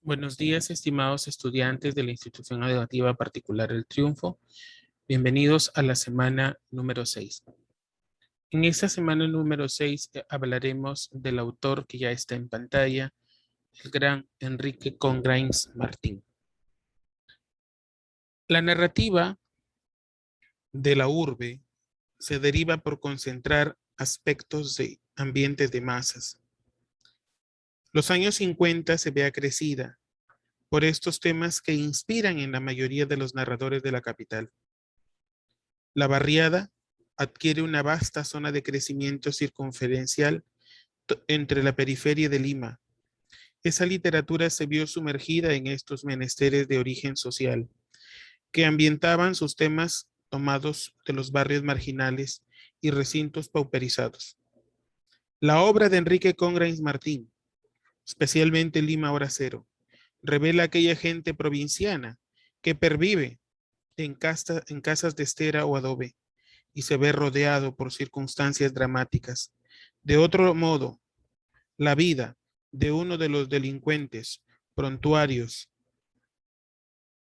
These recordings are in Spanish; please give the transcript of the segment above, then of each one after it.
Buenos días, estimados estudiantes de la Institución Educativa Particular El Triunfo. Bienvenidos a la semana número 6. En esta semana número 6 hablaremos del autor que ya está en pantalla, el gran Enrique Congrains Martín. La narrativa de la urbe se deriva por concentrar aspectos de ambientes de masas. Los años 50 se ve acrecida por estos temas que inspiran en la mayoría de los narradores de la capital. La barriada adquiere una vasta zona de crecimiento circunferencial entre la periferia de Lima. Esa literatura se vio sumergida en estos menesteres de origen social, que ambientaban sus temas tomados de los barrios marginales y recintos pauperizados. La obra de Enrique Congrains Martín, especialmente Lima Hora Cero, revela aquella gente provinciana que pervive en casas de estera o adobe y se ve rodeado por circunstancias dramáticas. De otro modo, la vida de uno de los delincuentes, prontuarios,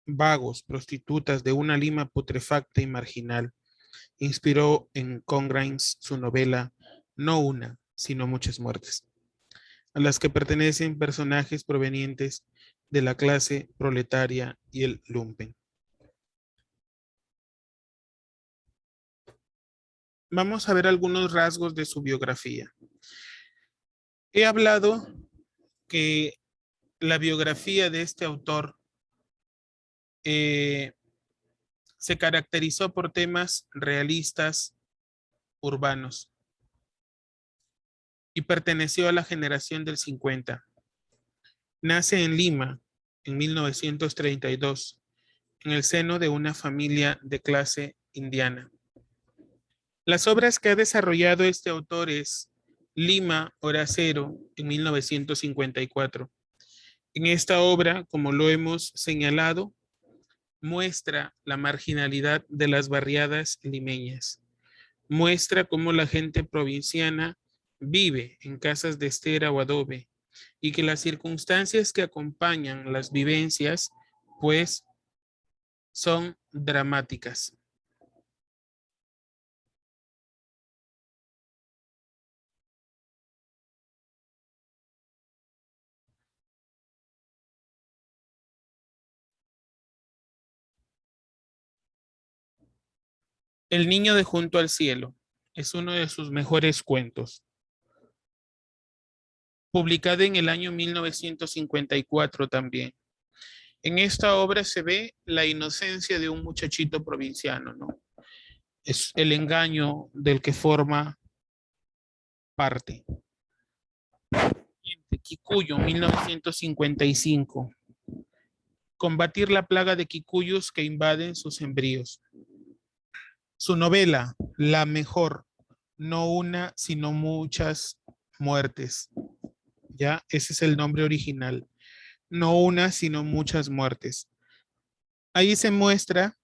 vagos, prostitutas de una Lima putrefacta y marginal, inspiró en Congrains su novela No una, sino muchas muertes, a las que pertenecen personajes provenientes de la clase proletaria y el lumpen. Vamos a ver algunos rasgos de su biografía. He hablado que la biografía de este autor se caracterizó por temas realistas urbanos y perteneció a la generación del 50. Nace en Lima en 1932, en el seno de una familia de clase indiana. Las obras que ha desarrollado este autor es Lima Hora Cero en 1954. En esta obra, como lo hemos señalado, muestra la marginalidad de las barriadas limeñas. Muestra cómo la gente provinciana vive en casas de estera o adobe y que las circunstancias que acompañan las vivencias, pues, son dramáticas. El niño de Junto al Cielo es uno de sus mejores cuentos. Publicado en el año 1954 también. En esta obra se ve la inocencia de un muchachito provinciano, ¿no? Es el engaño del que forma parte. Kikuyu, 1955. Combatir la plaga de kikuyus que invaden sus embrios. Su novela, La Mejor, no una, sino muchas muertes. Ya, ese es el nombre original. No una, sino muchas muertes. Ahí se muestra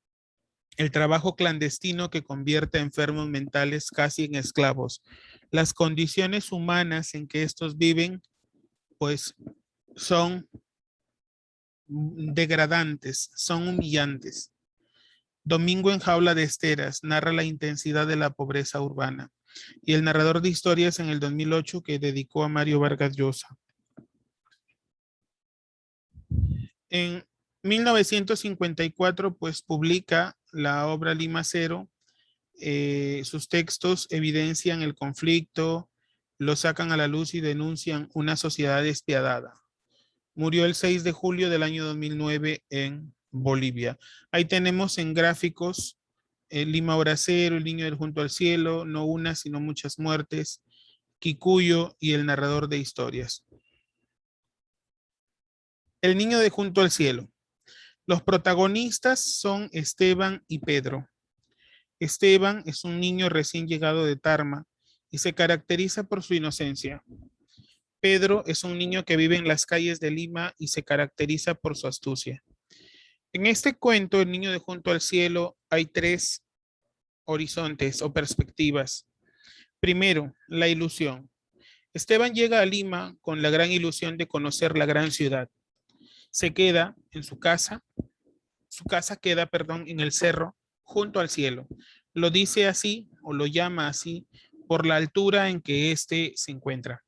el trabajo clandestino que convierte a enfermos mentales casi en esclavos. Las condiciones humanas en que estos viven, pues, son degradantes, son humillantes. Domingo en Jaula de Esteras narra la intensidad de la pobreza urbana. Y el narrador de historias en el 2008 que dedicó a Mario Vargas Llosa. En 1954, pues publica la obra Lima Cero. Sus textos evidencian el conflicto, lo sacan a la luz y denuncian una sociedad despiadada. Murió el 6 de julio del año 2009 en Bolivia. Ahí tenemos en gráficos Lima Hora Cero, El Niño del Junto al Cielo, No una, sino muchas muertes, Kikuyo y El Narrador de Historias. El Niño de Junto al Cielo. Los protagonistas son Esteban y Pedro. Esteban es un niño recién llegado de Tarma y se caracteriza por su inocencia. Pedro es un niño que vive en las calles de Lima y se caracteriza por su astucia. En este cuento, El Niño de Junto al Cielo, hay tres horizontes o perspectivas. Primero, la ilusión. Esteban llega a Lima con la gran ilusión de conocer la gran ciudad. Se queda en su casa queda, perdón, en el cerro junto al cielo. Lo dice así o lo llama así por la altura en que éste se encuentra.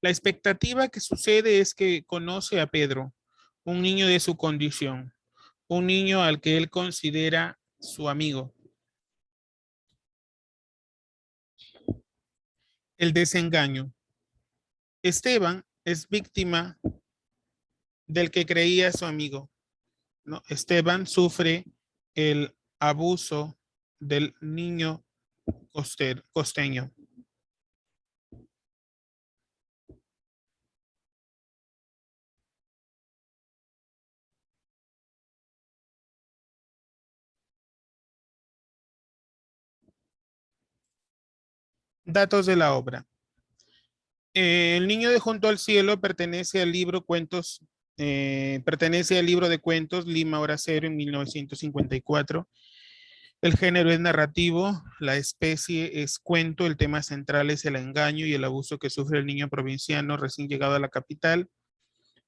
La expectativa que sucede es que conoce a Pedro, un niño de su condición, un niño al que él considera su amigo. El desengaño. Esteban es víctima del que creía su amigo, ¿no? Esteban sufre el abuso del niño costeño. Datos de la obra. El niño de Junto al Cielo pertenece al libro de cuentos Lima Hora Cero en 1954. El género es narrativo, la especie es cuento, el tema central es el engaño y el abuso que sufre el niño provinciano recién llegado a la capital.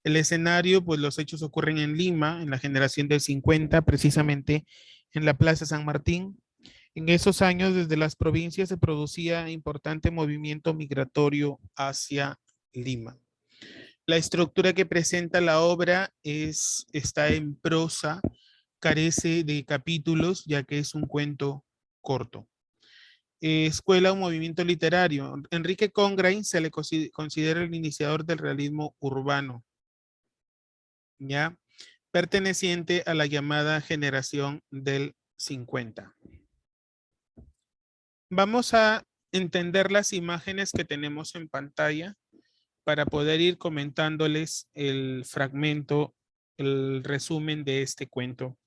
El escenario, pues los hechos ocurren en Lima, en la generación del 50, precisamente en la Plaza San Martín. En esos años, desde las provincias se producía importante movimiento migratorio hacia Lima. La estructura que presenta la obra está en prosa, carece de capítulos, ya que es un cuento corto. Escuela o movimiento literario. Enrique Congrain se le considera el iniciador del realismo urbano, ¿ya? Perteneciente a la llamada generación del 50. Vamos a entender las imágenes que tenemos en pantalla para poder ir comentándoles el fragmento, el resumen de este cuento.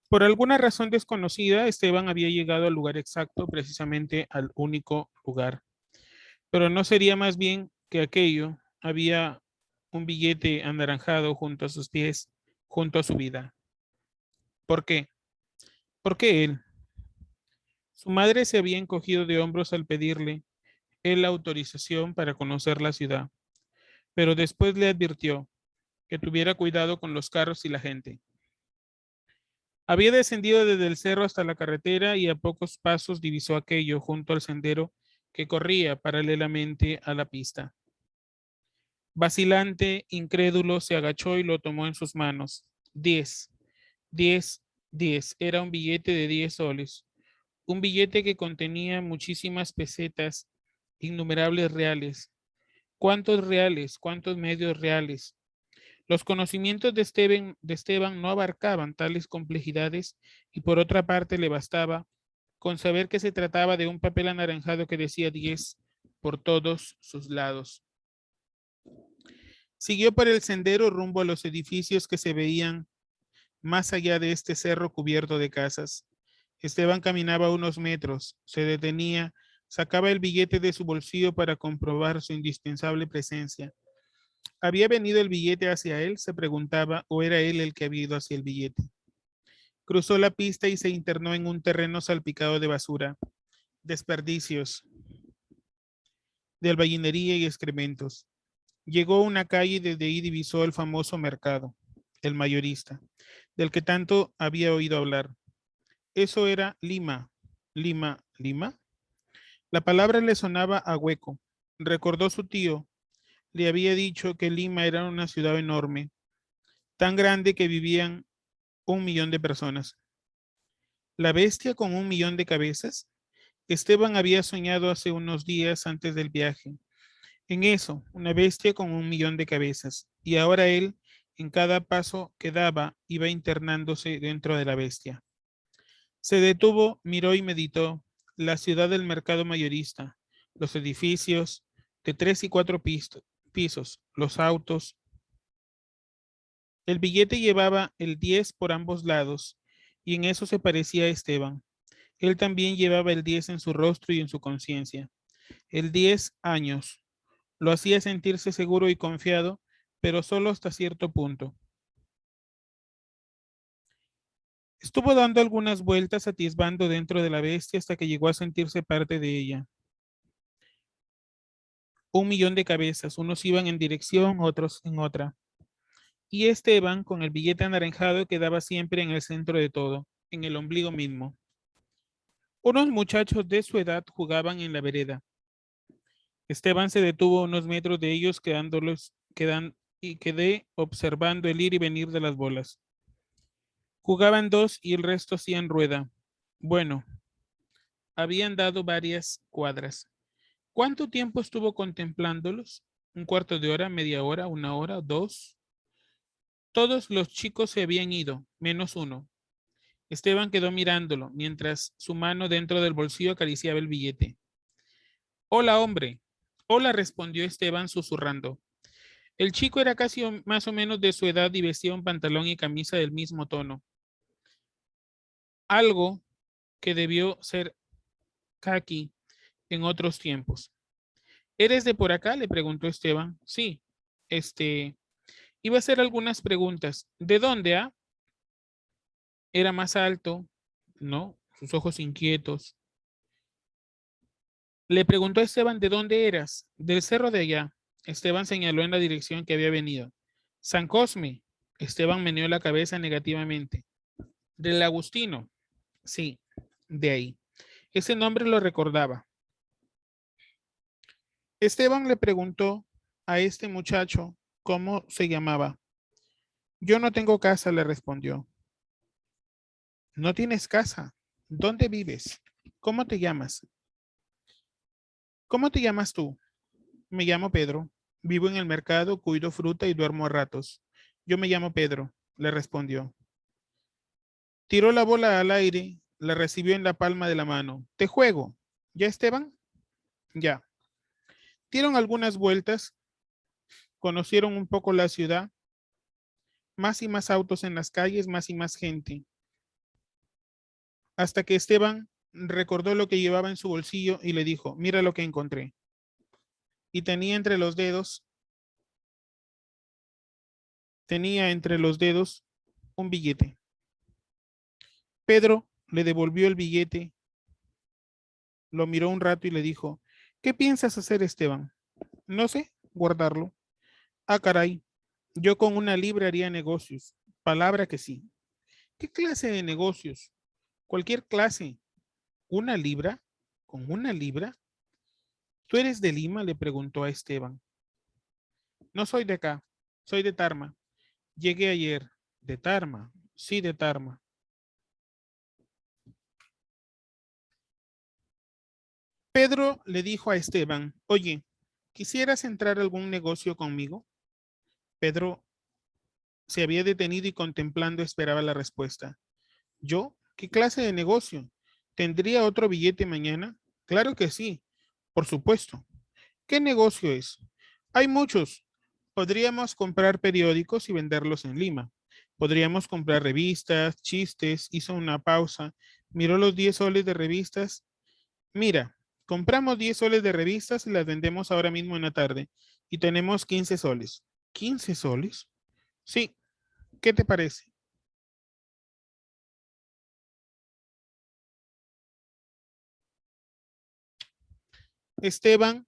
Por alguna razón desconocida, Esteban había llegado al lugar exacto, precisamente al único lugar. Pero no sería más bien que aquello había un billete anaranjado junto a sus pies, junto a su vida. ¿Por qué? ¿Por qué él? Su madre se había encogido de hombros al pedirle él la autorización para conocer la ciudad, pero después le advirtió que tuviera cuidado con los carros y la gente. Había descendido desde el cerro hasta la carretera y a pocos pasos divisó aquello junto al sendero que corría paralelamente a la pista. Vacilante, incrédulo, se agachó y lo tomó en sus manos. 10, 10, 10. Era un billete de 10 soles. Un billete que contenía muchísimas pesetas, innumerables reales. ¿Cuántos reales? ¿Cuántos medios reales? Los conocimientos de Esteban no abarcaban tales complejidades y por otra parte le bastaba con saber que se trataba de un papel anaranjado que decía 10 por todos sus lados. Siguió por el sendero rumbo a los edificios que se veían más allá de este cerro cubierto de casas. Esteban caminaba unos metros, se detenía, sacaba el billete de su bolsillo para comprobar su indispensable presencia. ¿Había venido el billete hacia él? Se preguntaba, o era él el que había ido hacia el billete. Cruzó la pista y se internó en un terreno salpicado de basura, desperdicios, de albañilería y excrementos. Llegó a una calle y desde ahí divisó el famoso mercado, el mayorista, del que tanto había oído hablar. Eso era Lima. Lima, Lima. La palabra le sonaba a hueco. Recordó su tío. Le había dicho que Lima era una ciudad enorme, tan grande que vivían 1 millón de personas. La bestia con 1 millón de cabezas. Esteban había soñado hace unos días antes del viaje. En eso, una bestia con 1 millón de cabezas. Y ahora él, en cada paso que daba, iba internándose dentro de la bestia. Se detuvo, miró y meditó la ciudad del mercado mayorista, los edificios de 3 y 4 pisos, los autos. El billete llevaba el 10 por ambos lados y en eso se parecía a Esteban. Él también llevaba el 10 en su rostro y en su conciencia. El 10 años. Lo hacía sentirse seguro y confiado, pero solo hasta cierto punto. Estuvo dando algunas vueltas atisbando dentro de la bestia hasta que llegó a sentirse parte de ella. 1 millón de cabezas, unos iban en dirección, otros en otra. Y Esteban, con el billete anaranjado, quedaba siempre en el centro de todo, en el ombligo mismo. Unos muchachos de su edad jugaban en la vereda. Esteban se detuvo a unos metros de ellos, y quedé observando el ir y venir de las bolas. Jugaban dos y el resto hacían rueda. Bueno, habían dado varias cuadras. ¿Cuánto tiempo estuvo contemplándolos? ¿1/4 de hora, media hora, 1 hora, 2? Todos los chicos se habían ido, menos uno. Esteban quedó mirándolo, mientras su mano dentro del bolsillo acariciaba el billete. Hola, hombre. Hola, respondió Esteban susurrando. El chico era casi más o menos de su edad y vestía un pantalón y camisa del mismo tono. Algo que debió ser caqui en otros tiempos. ¿Eres de por acá?, le preguntó Esteban. Sí, este, iba a hacer algunas preguntas. ¿De dónde, ah? Era más alto, ¿no? Sus ojos inquietos. Le preguntó a Esteban de dónde eras. Del cerro de allá. Esteban señaló en la dirección que había venido. San Cosme. Esteban meneó la cabeza negativamente. Del Agustino. Sí, de ahí. Ese nombre lo recordaba. Esteban le preguntó a este muchacho cómo se llamaba. Yo no tengo casa, le respondió. ¿No tienes casa? ¿Dónde vives? ¿Cómo te llamas? ¿Cómo te llamas tú? Me llamo Pedro. Vivo en el mercado, cuido fruta y duermo a ratos. Yo me llamo Pedro, le respondió. Tiró la bola al aire, la recibió en la palma de la mano. Te juego. ¿Ya, Esteban? Ya. Dieron algunas vueltas, conocieron un poco la ciudad, más y más autos en las calles, más y más gente, hasta que Esteban recordó lo que llevaba en su bolsillo y le dijo, mira lo que encontré. Y tenía entre los dedos un billete. Pedro le devolvió el billete, lo miró un rato y le dijo, ¿qué piensas hacer, Esteban? No sé, guardarlo. Ah, caray, yo con 1 libra haría negocios. Palabra que sí. ¿Qué clase de negocios? Cualquier clase. 1 libra, con 1 libra. ¿Tú eres de Lima?, le preguntó a Esteban. No soy de acá, soy de Tarma. Llegué ayer. ¿De Tarma? Sí, de Tarma. Pedro le dijo a Esteban, oye, ¿quisieras entrar a algún negocio conmigo? Pedro se había detenido y contemplando esperaba la respuesta. ¿Yo? ¿Qué clase de negocio? ¿Tendría otro billete mañana? Claro que sí, por supuesto. ¿Qué negocio es? Hay muchos. Podríamos comprar periódicos y venderlos en Lima. Podríamos comprar revistas, chistes. Hizo una pausa. Miró los 10 soles de revistas. Mira, compramos 10 soles de revistas y las vendemos ahora mismo en la tarde. Y tenemos 15 soles. ¿15 soles? Sí. ¿Qué te parece? Esteban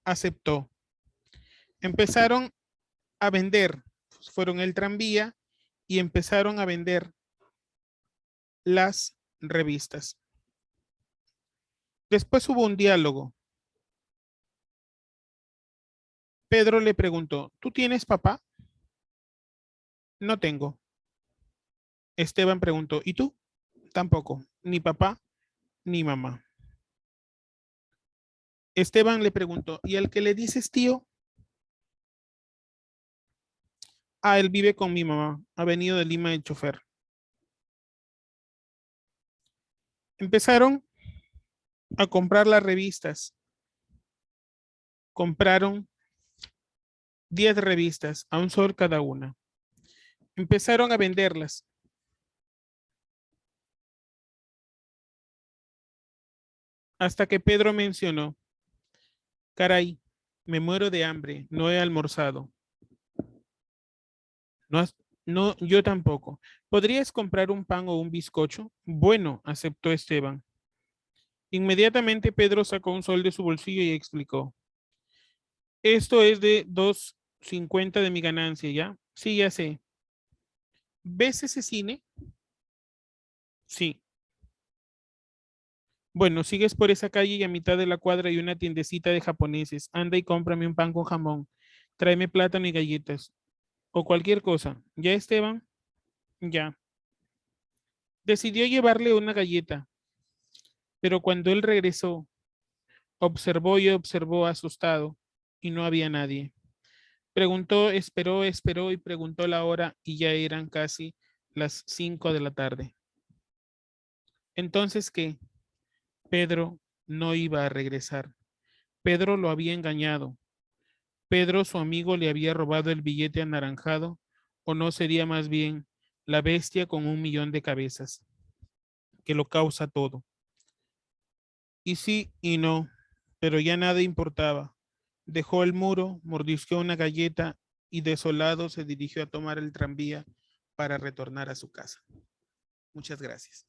aceptó. Empezaron a vender. Fueron el tranvía y empezaron a vender las revistas. Después hubo un diálogo. Pedro le preguntó, ¿tú tienes papá? No tengo. Esteban preguntó, ¿y tú? Tampoco, ni papá ni mamá. Esteban le preguntó, ¿y al que le dices tío? Ah, él vive con mi mamá. Ha venido de Lima el chofer. Empezaron a comprar las revistas. Compraron 10 revistas, a 1 sol cada una. Empezaron a venderlas. Hasta que Pedro mencionó, caray, me muero de hambre, no he almorzado. ¿No has, No, yo tampoco. ¿Podrías comprar un pan o un bizcocho? Bueno, aceptó Esteban. Inmediatamente Pedro sacó un sol de su bolsillo y explicó. Esto es de 2,50 de mi ganancia, ¿ya? Sí, ya sé. ¿Ves ese cine? Sí. Bueno, sigues por esa calle y a mitad de la cuadra hay una tiendecita de japoneses. Anda y cómprame un pan con jamón. Tráeme plátano y galletas. O cualquier cosa. ¿Ya, Esteban? Ya. Decidió llevarle una galleta, pero cuando él regresó, observó y observó asustado y no había nadie. Preguntó, esperó y preguntó la hora y ya eran casi las 5 de la tarde. Entonces, ¿qué? Pedro no iba a regresar. Pedro lo había engañado. Pedro, su amigo, le había robado el billete anaranjado, o no sería más bien la bestia con 1 millón de cabezas, que lo causa todo. Y sí y no, pero ya nada importaba. Dejó el muro, mordisqueó una galleta y desolado se dirigió a tomar el tranvía para retornar a su casa. Muchas gracias.